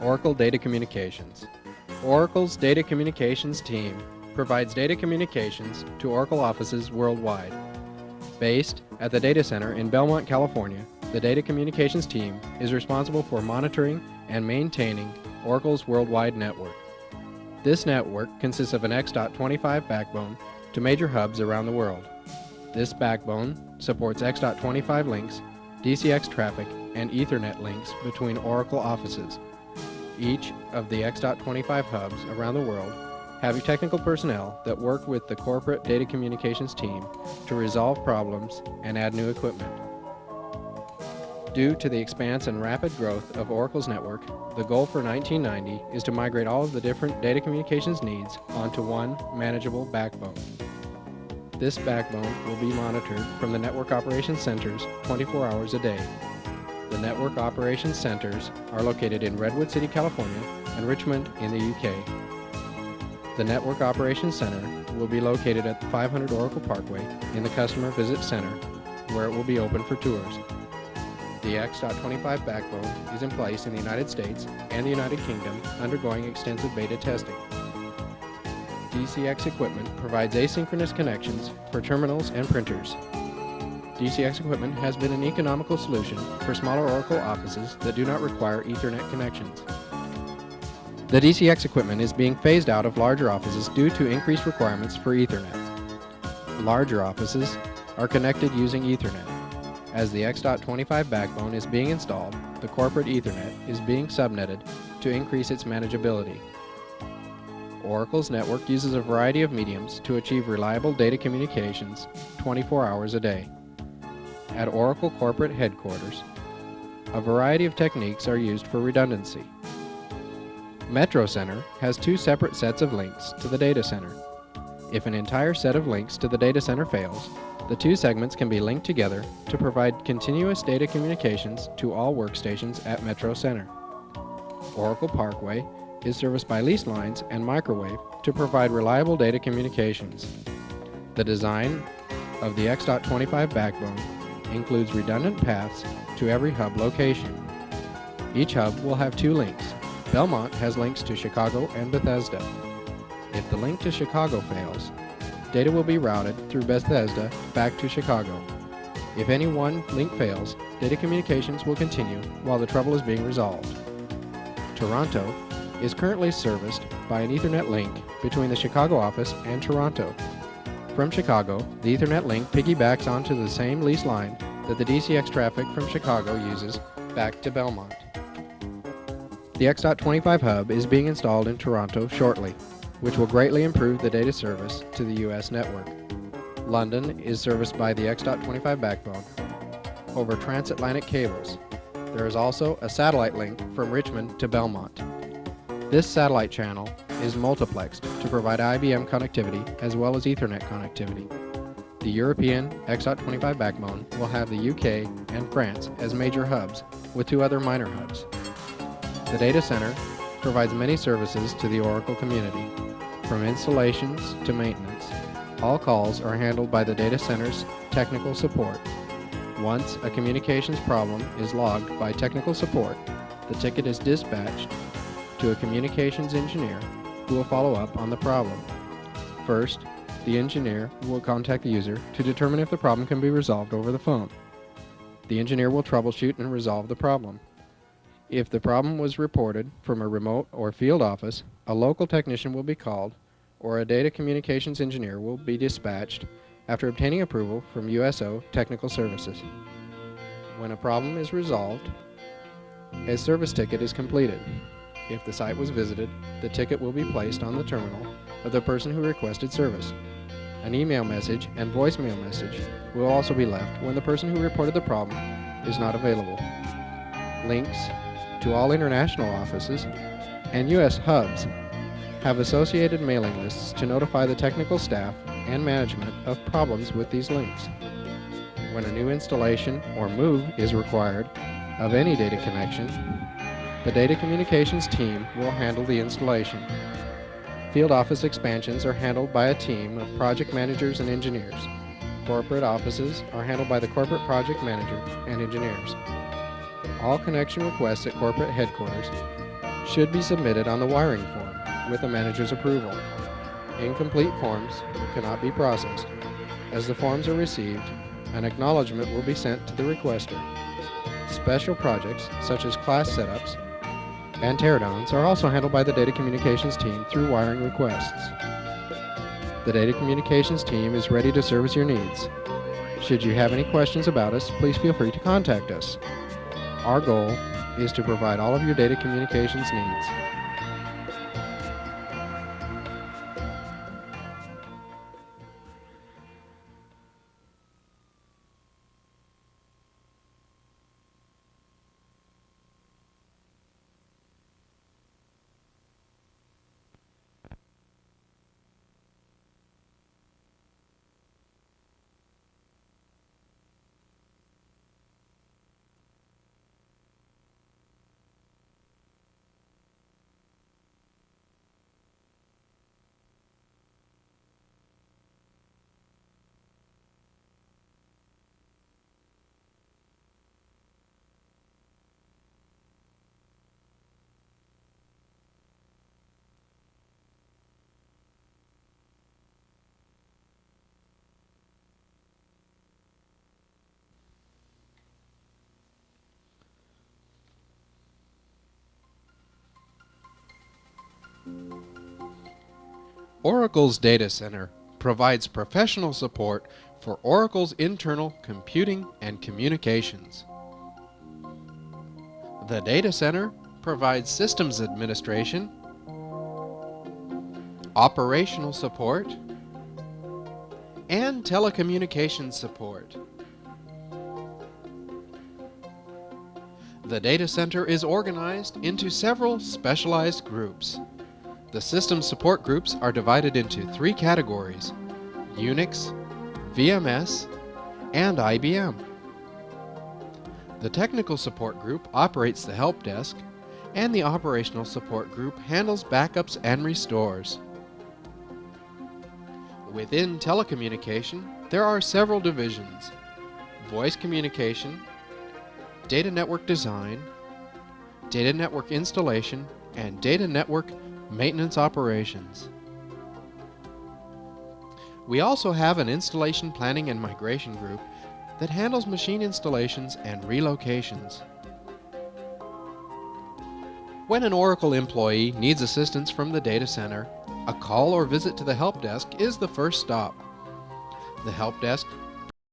Oracle Data Communications. Oracle's Data Communications team provides data communications to Oracle offices worldwide. Based at the data center in Belmont, California, the Data Communications team is responsible for monitoring and maintaining Oracle's worldwide network. This network consists of an X.25 backbone to major hubs around the world. This backbone supports X.25 links, DCX traffic, and Ethernet links between Oracle offices. Each of the X.25 hubs around the world have technical personnel that work with the corporate data communications team to resolve problems and add new equipment. Due to the expanse and rapid growth of Oracle's network, the goal for 1990 is to migrate all of the different data communications needs onto one manageable backbone. This backbone will be monitored from the Network Operations Centers 24 hours a day. The Network Operations Centers are located in Redwood City, California, and Richmond in the UK. The Network Operations Center will be located at the 500 Oracle Parkway in the Customer Visit Center, where it will be open for tours. The X.25 backbone is in place in the United States and the United Kingdom, undergoing extensive beta testing. DCX equipment provides asynchronous connections for terminals and printers. DCX equipment has been an economical solution for smaller Oracle offices that do not require Ethernet connections. The DCX equipment is being phased out of larger offices due to increased requirements for Ethernet. Larger offices are connected using Ethernet. As the X.25 backbone is being installed, the corporate Ethernet is being subnetted to increase its manageability. Oracle's network uses a variety of mediums to achieve reliable data communications 24 hours a day. At Oracle corporate headquarters, a variety of techniques are used for redundancy. Metro Center has two separate sets of links to the data center. If an entire set of links to the data center fails, the two segments can be linked together to provide continuous data communications to all workstations at Metro Center. Oracle Parkway is serviced by leased lines and microwave to provide reliable data communications. The design of the X.25 backbone includes redundant paths to every hub location. Each hub will have two links. Belmont has links to Chicago and Bethesda. If the link to Chicago fails, data will be routed through Bethesda back to Chicago. If any one link fails, data communications will continue while the trouble is being resolved. Toronto is currently serviced by an Ethernet link between the Chicago office and Toronto. From Chicago, the Ethernet link piggybacks onto the same lease line that the DCX traffic from Chicago uses back to Belmont. The X.25 hub is being installed in Toronto shortly, which will greatly improve the data service to the US network. London is serviced by the X.25 backbone over transatlantic cables. There is also a satellite link from Richmond to Belmont. This satellite channel is multiplexed to provide IBM connectivity as well as Ethernet connectivity. The European X.25 backbone will have the UK and France as major hubs, with two other minor hubs. The data center provides many services to the Oracle community, from installations to maintenance. All calls are handled by the data center's technical support. Once a communications problem is logged by technical support, the ticket is dispatched to a communications engineer who will follow up on the problem. First, the engineer will contact the user to determine if the problem can be resolved over the phone. The engineer will troubleshoot and resolve the problem. If the problem was reported from a remote or field office, a local technician will be called, or a data communications engineer will be dispatched after obtaining approval from USO Technical Services. When a problem is resolved, a service ticket is completed. If the site was visited, the ticket will be placed on the terminal of the person who requested service. An email message and voicemail message will also be left when the person who reported the problem is not available. Links to all international offices and U.S. hubs have associated mailing lists to notify the technical staff and management of problems with these links. When a new installation or move is required of any data connection, the data communications team will handle the installation. Field office expansions are handled by a team of project managers and engineers. Corporate offices are handled by the corporate project manager and engineers. All connection requests at corporate headquarters should be submitted on the wiring form with the manager's approval. Incomplete forms cannot be processed. As the forms are received, an acknowledgement will be sent to the requester. Special projects, such as class setups and teardowns, are also handled by the data communications team through wiring requests. The data communications team is ready to service your needs. Should you have any questions about us, please feel free to contact us. Our goal is to provide all of your data communications needs. Oracle's Data Center provides professional support for Oracle's internal computing and communications. The Data Center provides systems administration, operational support, and telecommunications support. The Data Center is organized into several specialized groups. The system support groups are divided into 3 categories: Unix, VMS, and IBM. The technical support group operates the help desk, and the operational support group handles backups and restores. Within telecommunication, there are several divisions: voice communication, data network design, data network installation, and data network maintenance operations. We also have an installation planning and migration group that handles machine installations and relocations. When an Oracle employee needs assistance from the data center, a call or visit to the help desk is the first stop. The help desk